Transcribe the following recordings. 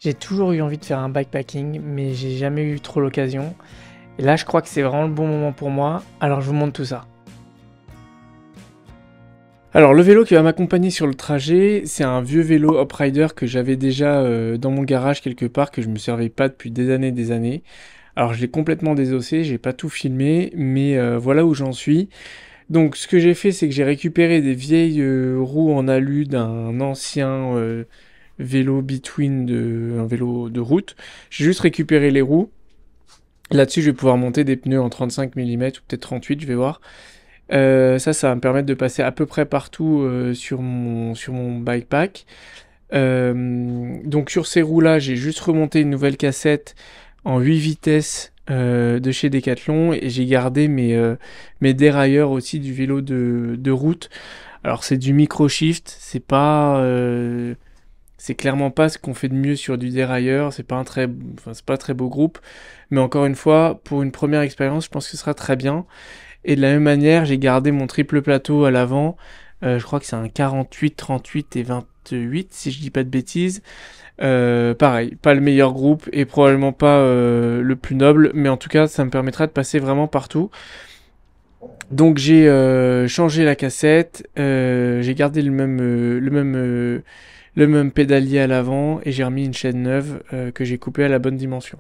J'ai toujours eu envie de faire un bikepacking, mais j'ai jamais eu trop l'occasion. Et là, je crois que c'est vraiment le bon moment pour moi, alors je vous montre tout ça. Alors, le vélo qui va m'accompagner sur le trajet, c'est un vieux vélo Uprider que j'avais déjà dans mon garage quelque part, que je me servais pas depuis des années et des années. Alors, je l'ai complètement désossé, j'ai pas tout filmé, mais voilà où j'en suis. Donc, ce que j'ai fait, c'est que j'ai récupéré des vieilles roues en alu d'un ancien vélo Between, un vélo de route. J'ai juste récupéré les roues. Là-dessus, je vais pouvoir monter des pneus en 35 mm ou peut-être 38, je vais voir. Ça va me permettre de passer à peu près partout sur mon bikepack. Donc sur ces roues-là, j'ai juste remonté une nouvelle cassette en 8 vitesses de chez Decathlon et j'ai gardé mes dérailleurs aussi du vélo de route. Alors c'est du micro-shift, c'est clairement pas ce qu'on fait de mieux sur du dérailleur, c'est pas un très beau groupe, mais encore une fois, pour une première expérience, je pense que ce sera très bien. Et de la même manière, j'ai gardé mon triple plateau à l'avant. Je crois que c'est un 48, 38 et 28, si je dis pas de bêtises. Pareil, pas le meilleur groupe et probablement pas le plus noble, mais en tout cas, ça me permettra de passer vraiment partout. Donc j'ai changé la cassette, j'ai gardé le même pédalier à l'avant et j'ai remis une chaîne neuve que j'ai coupée à la bonne dimension.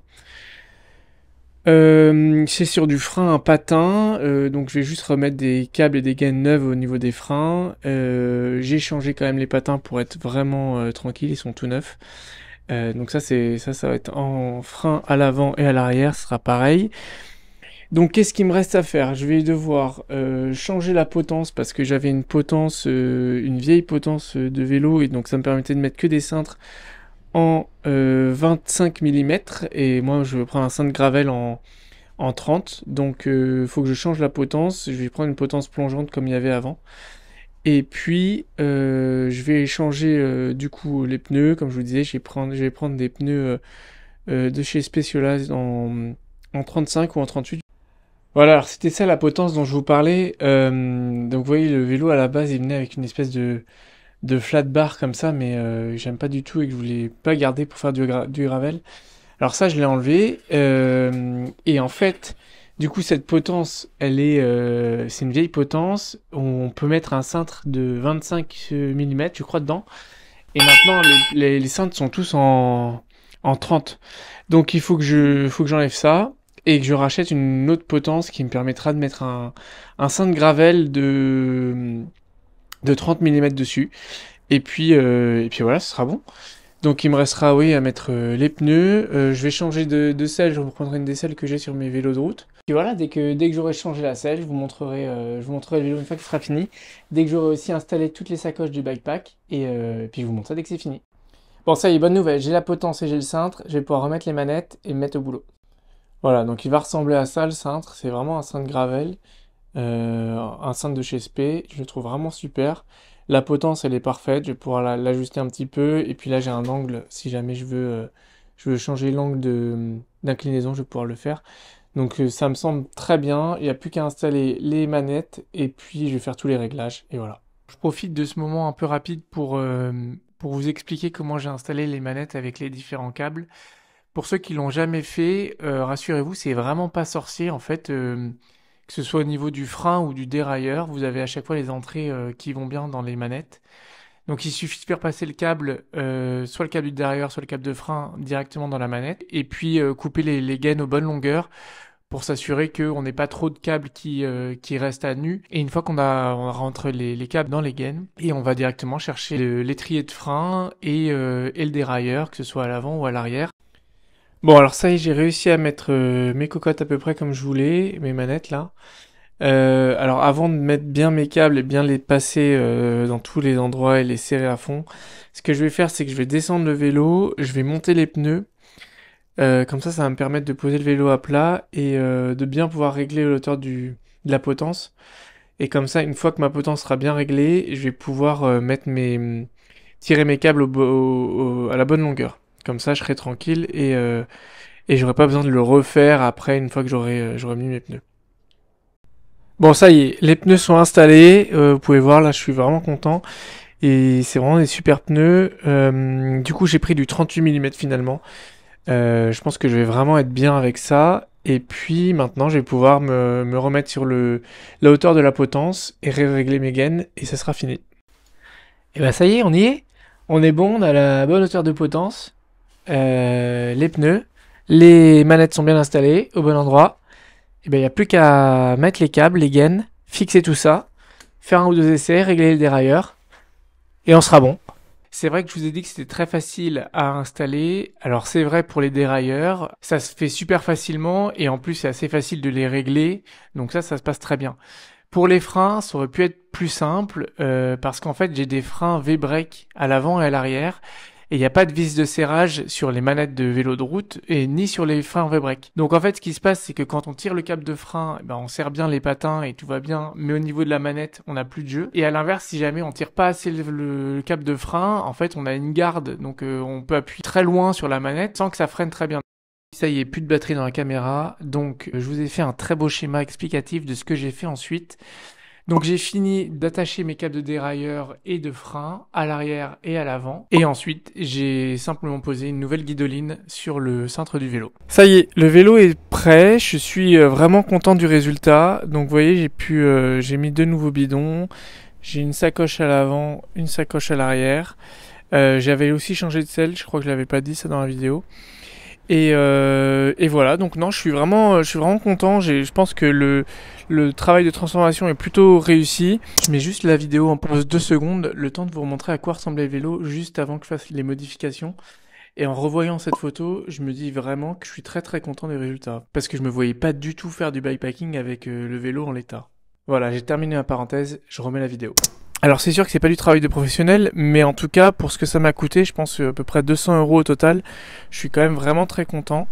C'est sur du frein à patin, donc je vais juste remettre des câbles et des gaines neuves au niveau des freins. J'ai changé quand même les patins pour être vraiment tranquille, ils sont tout neufs. Donc ça va être en frein à l'avant et à l'arrière, ce sera pareil. Donc qu'est-ce qu'il me reste à faire? Je vais devoir changer la potence parce que j'avais une vieille potence de vélo et donc ça me permettait de mettre que des cintres en 25 mm et moi je vais prendre un cintre gravel en 30, donc faut que je change la potence. Je vais prendre une potence plongeante comme il y avait avant et puis je vais changer du coup les pneus comme je vous disais. Je vais prendre des pneus de chez Specialized en 35 ou en 38. Voilà, alors c'était ça la potence dont je vous parlais. Donc vous voyez, le vélo à la base il venait avec une espèce de flat bar comme ça, mais j'aime pas du tout et que je voulais pas garder pour faire du gravel. Alors ça, je l'ai enlevé. Et en fait, du coup, cette potence, c'est une vieille potence. On peut mettre un cintre de 25 mm, je crois, dedans. Et maintenant, les cintres sont tous en 30. Donc il faut que j'enlève ça et que je rachète une autre potence qui me permettra de mettre un cintre gravel de 30 mm dessus. Et puis voilà, ce sera bon. Donc il me restera, oui, à mettre les pneus. Je vais changer de selle, je reprendrai une des selles que j'ai sur mes vélos de route. Et voilà, dès que j'aurai changé la selle, je vous montrerai le vélo une fois qu'il sera fini. Dès que j'aurai aussi installé toutes les sacoches du bikepack. Et puis je vous montre ça dès que c'est fini. Bon, ça y est, bonne nouvelle, j'ai la potence et j'ai le cintre. Je vais pouvoir remettre les manettes et me mettre au boulot. Voilà, donc il va ressembler à ça le cintre. C'est vraiment un cintre gravel. Un cintre de chez SP, je le trouve vraiment super. La potence elle est parfaite, je vais pouvoir l'ajuster un petit peu et puis là j'ai un angle si jamais je veux changer l'angle d'inclinaison, je vais pouvoir le faire. Donc ça me semble très bien, il n'y a plus qu'à installer les manettes et puis je vais faire tous les réglages et voilà. Je profite de ce moment un peu rapide pour vous expliquer comment j'ai installé les manettes avec les différents câbles. Pour ceux qui l'ont jamais fait, rassurez-vous, c'est vraiment pas sorcier en fait. Que ce soit au niveau du frein ou du dérailleur, vous avez à chaque fois les entrées qui vont bien dans les manettes. Donc il suffit de faire passer le câble, soit le câble du dérailleur, soit le câble de frein directement dans la manette, et puis couper les gaines aux bonnes longueurs pour s'assurer qu'on n'ait pas trop de câbles qui restent à nu. Et une fois on rentre les câbles dans les gaines, et on va directement chercher l'étrier de frein et le dérailleur, que ce soit à l'avant ou à l'arrière. Bon, alors ça y est, j'ai réussi à mettre mes cocottes à peu près comme je voulais, mes manettes là. Alors avant de mettre bien mes câbles et bien les passer dans tous les endroits et les serrer à fond, ce que je vais faire, c'est que je vais descendre le vélo, je vais monter les pneus. Comme ça va me permettre de poser le vélo à plat et de bien pouvoir régler l'auteur de la potence. Et comme ça, une fois que ma potence sera bien réglée, je vais pouvoir tirer mes câbles à la bonne longueur. Comme ça, je serai tranquille et j'aurai pas besoin de le refaire après une fois que j'aurai mis mes pneus. Bon, ça y est, les pneus sont installés. Vous pouvez voir, là, je suis vraiment content. Et c'est vraiment des super pneus. Du coup, j'ai pris du 38 mm finalement. Je pense que je vais vraiment être bien avec ça. Et puis maintenant, je vais pouvoir me remettre sur la hauteur de la potence et régler mes gaines et ça sera fini. Et bah ça y est, on y est. On est bon, on a la bonne hauteur de potence, les pneus, les manettes sont bien installées au bon endroit. Et ben il n'y a plus qu'à mettre les câbles, les gaines, fixer tout ça, faire un ou deux essais, régler les dérailleurs et on sera bon. C'est vrai que je vous ai dit que c'était très facile à installer. Alors c'est vrai pour les dérailleurs, ça se fait super facilement et en plus c'est assez facile de les régler. Donc ça se passe très bien. Pour les freins, ça aurait pu être plus simple parce qu'en fait j'ai des freins V-brake à l'avant et à l'arrière et il n'y a pas de vis de serrage sur les manettes de vélo de route et ni sur les freins V-brake. Donc en fait ce qui se passe c'est que quand on tire le câble de frein, ben, on serre bien les patins et tout va bien, mais au niveau de la manette on n'a plus de jeu. Et à l'inverse si jamais on tire pas assez le câble de frein, en fait on a une garde, donc on peut appuyer très loin sur la manette sans que ça freine très bien. Ça y est, plus de batterie dans la caméra, donc je vous ai fait un très beau schéma explicatif de ce que j'ai fait ensuite. Donc j'ai fini d'attacher mes câbles de dérailleur et de frein à l'arrière et à l'avant. Et ensuite, j'ai simplement posé une nouvelle guidoline sur le cintre du vélo. Ça y est, le vélo est prêt, je suis vraiment content du résultat. Donc vous voyez, j'ai mis 2 nouveaux bidons, j'ai une sacoche à l'avant, une sacoche à l'arrière. J'avais aussi changé de selle, je crois que je l'avais pas dit ça dans la vidéo. Et voilà, donc non, je suis vraiment content. Je pense que le travail de transformation est plutôt réussi. Je mets juste la vidéo en pause 2 secondes, le temps de vous montrer à quoi ressemblait le vélo juste avant que je fasse les modifications. Et en revoyant cette photo, je me dis vraiment que je suis très très content des résultats. Parce que je me voyais pas du tout faire du bikepacking avec le vélo en l'état. Voilà, j'ai terminé ma parenthèse, je remets la vidéo. Alors c'est sûr que c'est pas du travail de professionnel, mais en tout cas pour ce que ça m'a coûté, je pense à peu près 200 € au total, je suis quand même vraiment très content.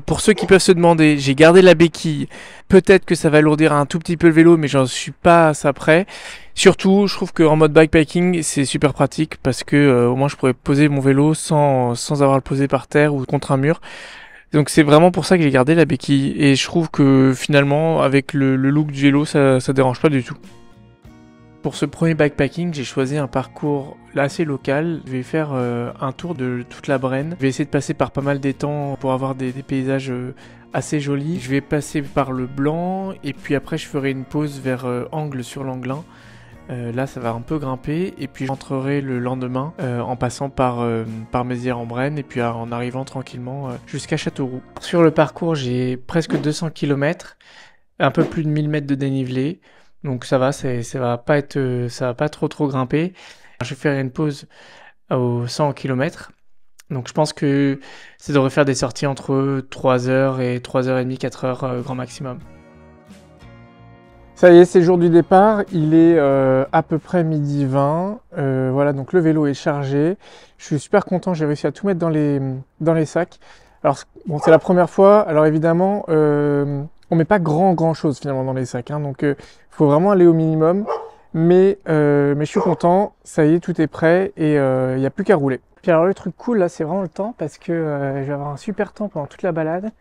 Pour ceux qui peuvent se demander, j'ai gardé la béquille, peut-être que ça va alourdir un tout petit peu le vélo, mais j'en suis pas à ça près. Surtout, je trouve qu'en mode bikepacking, c'est super pratique parce que au moins je pourrais poser mon vélo sans avoir à le poser par terre ou contre un mur. Donc c'est vraiment pour ça que j'ai gardé la béquille et je trouve que finalement avec le look du vélo, ça dérange pas du tout. Pour ce premier bikepacking, j'ai choisi un parcours assez local. Je vais faire un tour de toute la Brenne. Je vais essayer de passer par pas mal d'étangs pour avoir des paysages assez jolis. Je vais passer par le Blanc et puis après je ferai une pause vers Angles sur l'Anglin. Là ça va un peu grimper et puis j'entrerai le lendemain en passant par Mézières-en-Brenne et puis en arrivant tranquillement jusqu'à Châteauroux. Sur le parcours j'ai presque 200 km, un peu plus de 1000 mètres de dénivelé. Donc ça va, ça va pas trop grimper. Je vais faire une pause aux 100 km. Donc je pense que ça devrait faire des sorties entre 3 heures et 3h30, 4 heures grand maximum. Ça y est, c'est le jour du départ. Il est à peu près 12h20. Voilà, donc le vélo est chargé. Je suis super content, j'ai réussi à tout mettre dans les sacs. Alors bon, c'est la première fois. Alors évidemment, on met pas grand chose finalement dans les sacs, hein, donc faut vraiment aller au minimum. Mais je suis content, ça y est, tout est prêt et il n'y a plus qu'à rouler. Puis alors le truc cool là, c'est vraiment le temps parce que je vais avoir un super temps pendant toute la balade.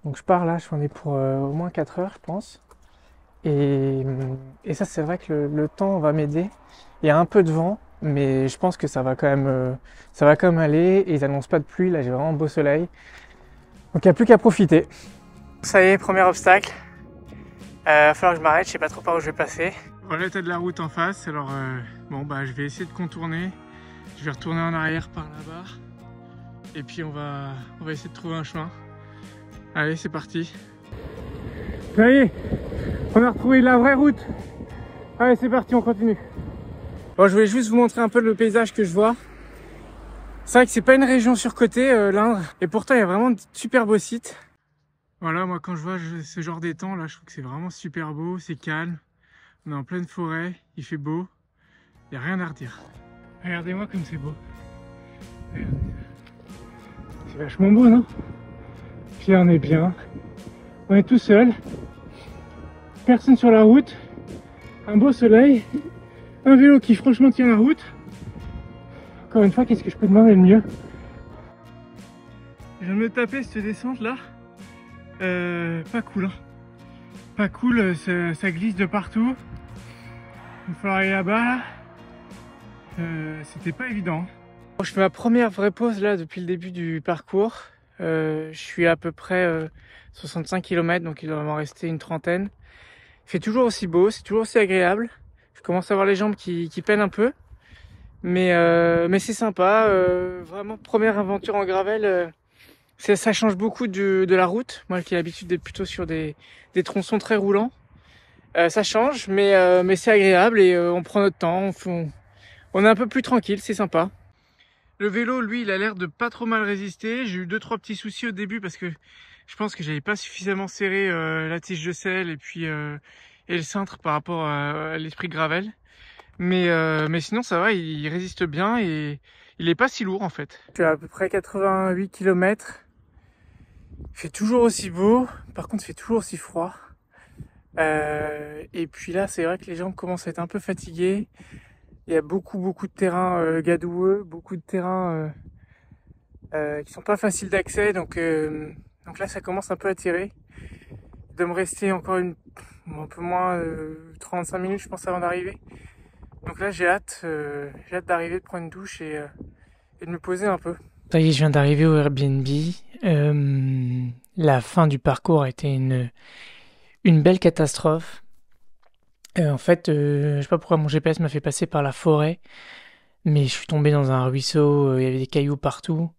Donc je pars là, je suis pour au moins 4 heures, je pense. Et ça, c'est vrai que le temps va m'aider. Il y a un peu de vent, mais je pense que ça va quand même aller. Et ils annoncent pas de pluie, là j'ai vraiment un beau soleil. Donc il n'y a plus qu'à profiter. Ça y est, premier obstacle. Va falloir que je m'arrête, je sais pas trop par où je vais passer. Voilà l'état de la route en face, alors je vais essayer de contourner. Je vais retourner en arrière par là-bas. Et puis on va essayer de trouver un chemin. Allez, c'est parti. Ça y est, on a retrouvé la vraie route. Allez, c'est parti, on continue. Bon, je voulais juste vous montrer un peu le paysage que je vois. C'est vrai que c'est pas une région surcotée, l'Indre. Et pourtant, il y a vraiment de super beaux sites. Voilà, moi quand je vois ce genre d'étang là, je trouve que c'est vraiment super beau, c'est calme. On est en pleine forêt, il fait beau, il n'y a rien à redire. Regardez-moi comme c'est beau. C'est vachement beau, non? Puis là on est bien, on est tout seul, personne sur la route, un beau soleil, un vélo qui franchement tient la route. Encore une fois, qu'est-ce que je peux demander de mieux? Je viens de me taper cette descente là. Pas cool, hein. Pas cool, ça glisse de partout. Il va falloir aller là-bas là. c'était pas évident. Je fais ma première vraie pause là depuis le début du parcours. Je suis à peu près 65 km, donc il doit m'en rester une trentaine. Il fait toujours aussi beau, c'est toujours aussi agréable. Je commence à avoir les jambes qui peinent un peu. Mais c'est sympa. Vraiment, première aventure en gravel. Ça change beaucoup de la route. Moi qui ai l'habitude d'être plutôt sur des tronçons très roulants. Ça change, mais c'est agréable et on prend notre temps. On est un peu plus tranquille, c'est sympa. Le vélo, lui, il a l'air de pas trop mal résister. J'ai eu 2-3 petits soucis au début parce que je pense que j'avais pas suffisamment serré la tige de selle et puis et le cintre par rapport à l'esprit gravel. Mais sinon ça va, il résiste bien et il est pas si lourd en fait. Je suis à peu près 88 km. Il fait toujours aussi beau, par contre il fait toujours aussi froid. Et puis là c'est vrai que les jambes commencent à être un peu fatiguées. Il y a beaucoup de terrain gadoueux, beaucoup de terrain qui sont pas faciles d'accès, donc là ça commence un peu à tirer. Il doit me rester encore un peu moins 35 minutes je pense avant d'arriver. Donc là j'ai hâte d'arriver, de prendre une douche et de me poser un peu. Ça y est, je viens d'arriver au Airbnb. La fin du parcours a été une belle catastrophe. En fait, je sais pas pourquoi mon GPS m'a fait passer par la forêt, mais je suis tombé dans un ruisseau, il y avait des cailloux partout.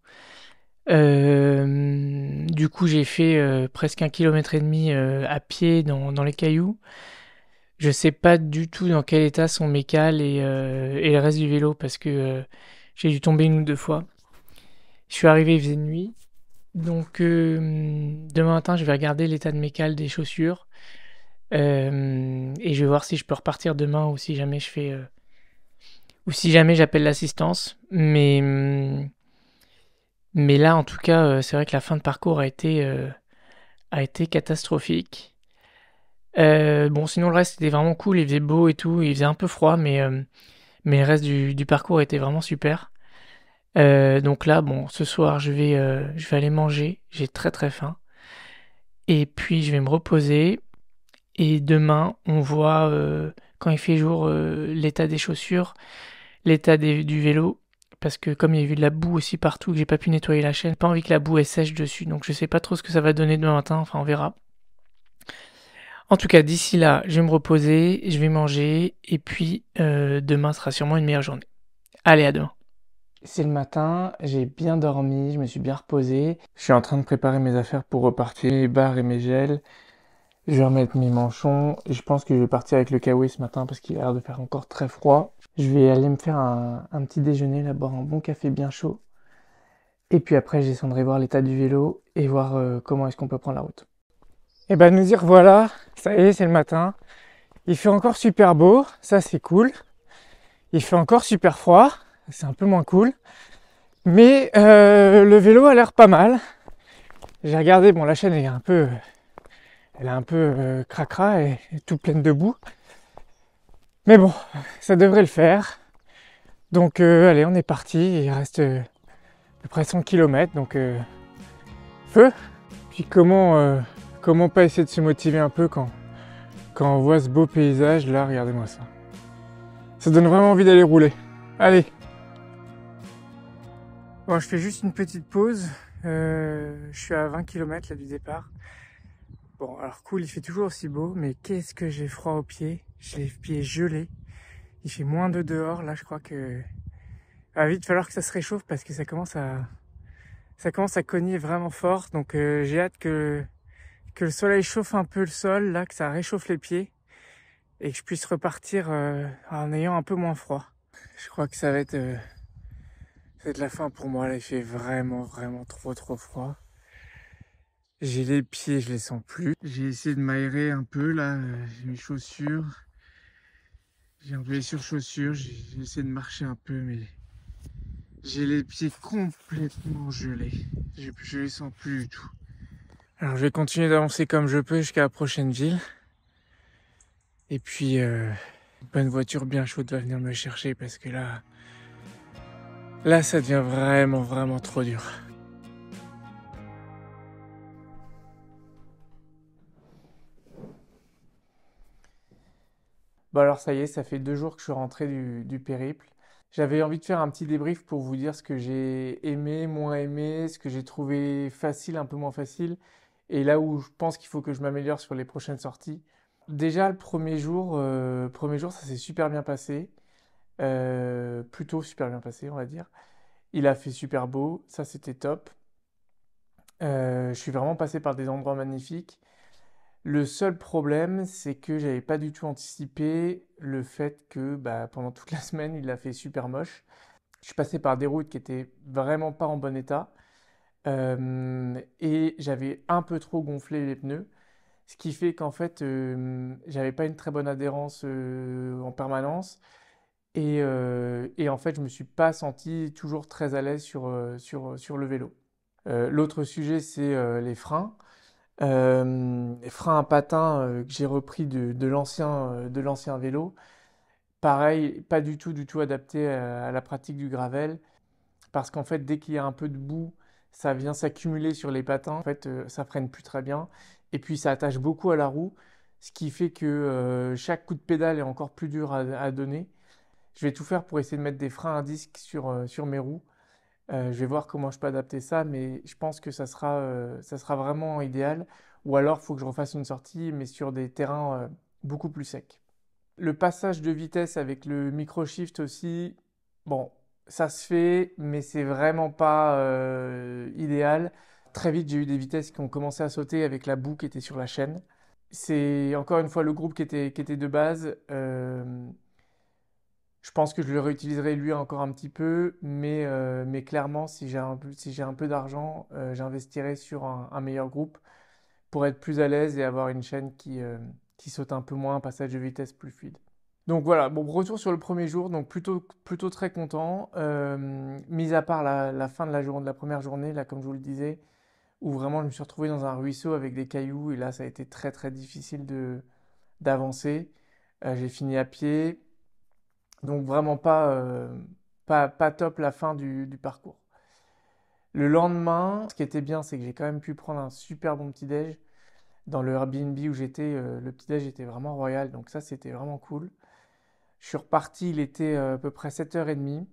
Du coup, j'ai fait presque 1,5 km à pied dans les cailloux. Je sais pas du tout dans quel état sont mes cales et le reste du vélo parce que j'ai dû tomber une ou deux fois. Je suis arrivé, il faisait nuit. Donc demain matin, je vais regarder l'état de mes cales, des chaussures. Et je vais voir si je peux repartir demain ou si jamais je fais ou si jamais j'appelle l'assistance. Mais là, en tout cas, c'est vrai que la fin de parcours a été catastrophique. Bon, sinon le reste était vraiment cool, il faisait beau et tout, il faisait un peu froid, mais le reste du parcours était vraiment super. Donc là, bon, ce soir, je vais aller manger, j'ai très très faim. Et puis je vais me reposer. Et demain, on voit, quand il fait jour, l'état des chaussures, l'état du vélo. Parce que comme il y a eu de la boue aussi partout, que j'ai pas pu nettoyer la chaîne, j'ai pas envie que la boue elle sèche dessus. Donc je sais pas trop ce que ça va donner demain matin, enfin on verra. En tout cas, d'ici là, je vais me reposer, je vais manger, et puis demain sera sûrement une meilleure journée. Allez, à demain. C'est le matin, j'ai bien dormi, je me suis bien reposé. Je suis en train de préparer mes affaires pour repartir, mes barres et mes gels. Je vais remettre mes manchons. Et je pense que je vais partir avec le kawaii ce matin parce qu'il a l'air de faire encore très froid. Je vais aller me faire un petit déjeuner, là, boire un bon café bien chaud. Et puis après, je descendrai voir l'état du vélo et voir comment est-ce qu'on peut prendre la route. Et ben nous dire voilà, ça y est, c'est le matin. Il fait encore super beau, ça c'est cool. Il fait encore super froid, c'est un peu moins cool. Mais le vélo a l'air pas mal. J'ai regardé, bon la chaîne elle est un peu cracra et tout pleine de boue. Mais bon, ça devrait le faire. Donc allez, on est parti. Il reste à peu près 100 km, donc feu. Puis comment pas essayer de se motiver un peu quand on voit ce beau paysage là, regardez-moi ça. Ça donne vraiment envie d'aller rouler. Allez. Bon, je fais juste une petite pause. Je suis à 20 km là du départ. Bon, alors cool, il fait toujours aussi beau, mais qu'est-ce que j'ai froid aux pieds. J'ai les pieds gelés. Il fait -2 dehors. Là, je crois que va vite falloir que ça se réchauffe parce que ça commence à cogner vraiment fort. Donc j'ai hâte que le soleil chauffe un peu le sol, là, que ça réchauffe les pieds et que je puisse repartir en ayant un peu moins froid. Je crois que ça va être la fin pour moi. Là, il fait vraiment trop froid. J'ai les pieds, je les sens plus. J'ai essayé de m'aérer un peu là. J'ai mes chaussures. J'ai enlevé les surchaussures. J'ai essayé de marcher un peu, mais j'ai les pieds complètement gelés. Je les sens plus du tout. Alors je vais continuer d'avancer comme je peux jusqu'à la prochaine ville. Et puis une bonne voiture bien chaude va venir me chercher parce que là ça devient vraiment trop dur. Bon alors ça y est, ça fait 2 jours que je suis rentré du périple. J'avais envie de faire un petit débrief pour vous dire ce que j'ai aimé, moins aimé, ce que j'ai trouvé facile, un peu moins facile, et là où je pense qu'il faut que je m'améliore sur les prochaines sorties. Déjà, le premier jour, ça s'est super bien passé, plutôt super bien passé, on va dire. Il a fait super beau, ça c'était top. Je suis vraiment passé par des endroits magnifiques. Le seul problème, c'est que j'avais pas du tout anticipé le fait que bah, pendant toute la semaine, il a fait super moche. Je suis passé par des routes qui étaient vraiment pas en bon état et j'avais un peu trop gonflé les pneus, ce qui fait qu'en fait, j'avais pas une très bonne adhérence en permanence et en fait, je me suis pas senti toujours très à l'aise sur le vélo. L'autre sujet, c'est les freins. Les freins à patins que j'ai repris de l'ancien vélo. Pareil, pas du tout adapté à la pratique du gravel. Parce qu'en fait, dès qu'il y a un peu de boue, ça vient s'accumuler sur les patins. En fait, ça freine plus très bien. Et puis, ça attache beaucoup à la roue, ce qui fait que chaque coup de pédale est encore plus dur à donner. Je vais tout faire pour essayer de mettre des freins à disque sur mes roues. Je vais voir comment je peux adapter ça, mais je pense que ça sera vraiment idéal. Ou alors, il faut que je refasse une sortie, mais sur des terrains beaucoup plus secs. Le passage de vitesse avec le micro-shift aussi, bon, ça se fait, mais c'est vraiment pas idéal. Très vite, j'ai eu des vitesses qui ont commencé à sauter avec la boue qui était sur la chaîne. C'est encore une fois le groupe qui était de base. Je pense que je le réutiliserai lui encore un petit peu, mais clairement, si j'ai un peu d'argent, j'investirai sur un meilleur groupe pour être plus à l'aise et avoir une chaîne qui saute un peu moins, un passage de vitesse plus fluide. Donc voilà, bon, retour sur le premier jour, donc plutôt très content. Mis à part la fin de de la première journée, là, comme je vous le disais, où vraiment je me suis retrouvé dans un ruisseau avec des cailloux, et là, ça a été très difficile d'avancer. J'ai fini à pied, donc vraiment pas top la fin du parcours. Le lendemain, ce qui était bien, c'est que j'ai quand même pu prendre un super bon petit-déj. Dans le Airbnb où j'étais, le petit-déj était vraiment royal, donc ça, c'était vraiment cool. Je suis reparti, il était à peu près 7h30.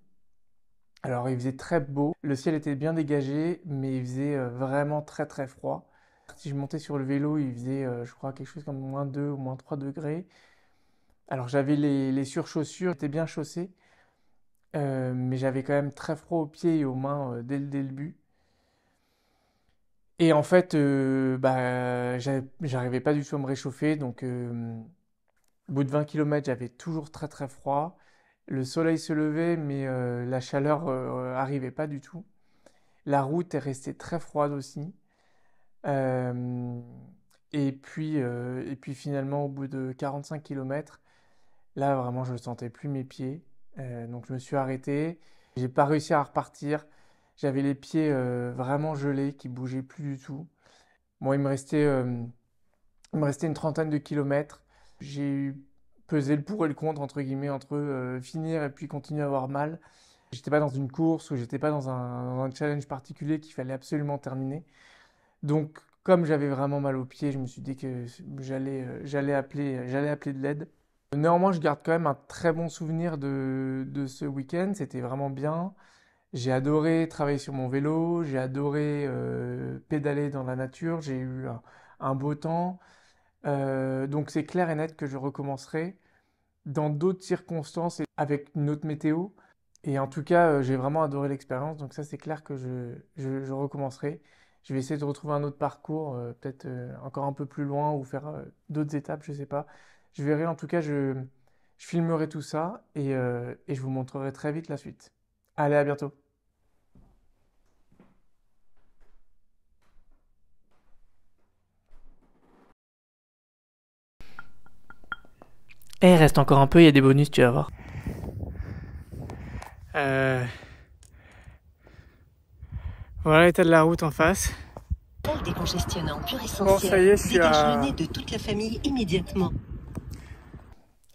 Alors il faisait très beau, le ciel était bien dégagé, mais il faisait vraiment très froid. Si je montais sur le vélo, il faisait, je crois, quelque chose comme -2 ou -3 degrés. Alors j'avais les surchaussures, j'étais bien chaussé, mais j'avais quand même très froid aux pieds et aux mains dès le début. Et en fait, bah, j'arrivais pas du tout à me réchauffer, donc au bout de 20 km, j'avais toujours très froid. Le soleil se levait, mais la chaleur arrivait pas du tout. La route est restée très froide aussi. Euh, et puis finalement, au bout de 45 km, là vraiment, je ne sentais plus mes pieds. Donc je me suis arrêté. J'ai pas réussi à repartir. J'avais les pieds vraiment gelés, qui bougeaient plus du tout. Bon, il me restait une trentaine de kilomètres. J'ai pesé le pour et le contre, entre guillemets, entre finir et puis continuer à avoir mal. J'étais pas dans une course ou j'étais pas dans un challenge particulier qu'il fallait absolument terminer. Donc, comme j'avais vraiment mal aux pieds, je me suis dit que j'allais appeler de l'aide. Néanmoins, je garde quand même un très bon souvenir de ce week-end. C'était vraiment bien. J'ai adoré travailler sur mon vélo, j'ai adoré pédaler dans la nature, j'ai eu un beau temps. Donc c'est clair et net que je recommencerai dans d'autres circonstances et avec une autre météo. Et en tout cas, j'ai vraiment adoré l'expérience, donc ça c'est clair que je recommencerai. Je vais essayer de retrouver un autre parcours, peut-être encore un peu plus loin ou faire d'autres étapes, je sais pas. Je verrai, en tout cas, je filmerai tout ça et je vous montrerai très vite la suite. Allez, à bientôt. Eh, il reste encore un peu, il y a des bonus, tu vas voir. Euh, voilà l'état de la route en face. Décongestionnant pur Bon, ça y essentiel. est, je suis Dégage le à... nez de toute la famille immédiatement.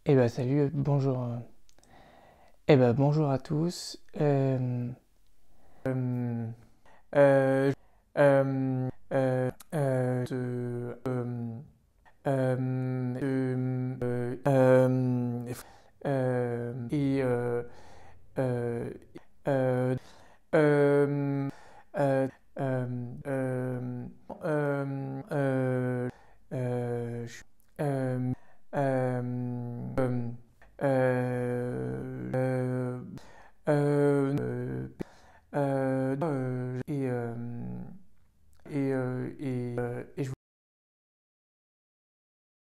Eh ben salut, bonjour. Eh ben bonjour à tous. Euh, euh, de, et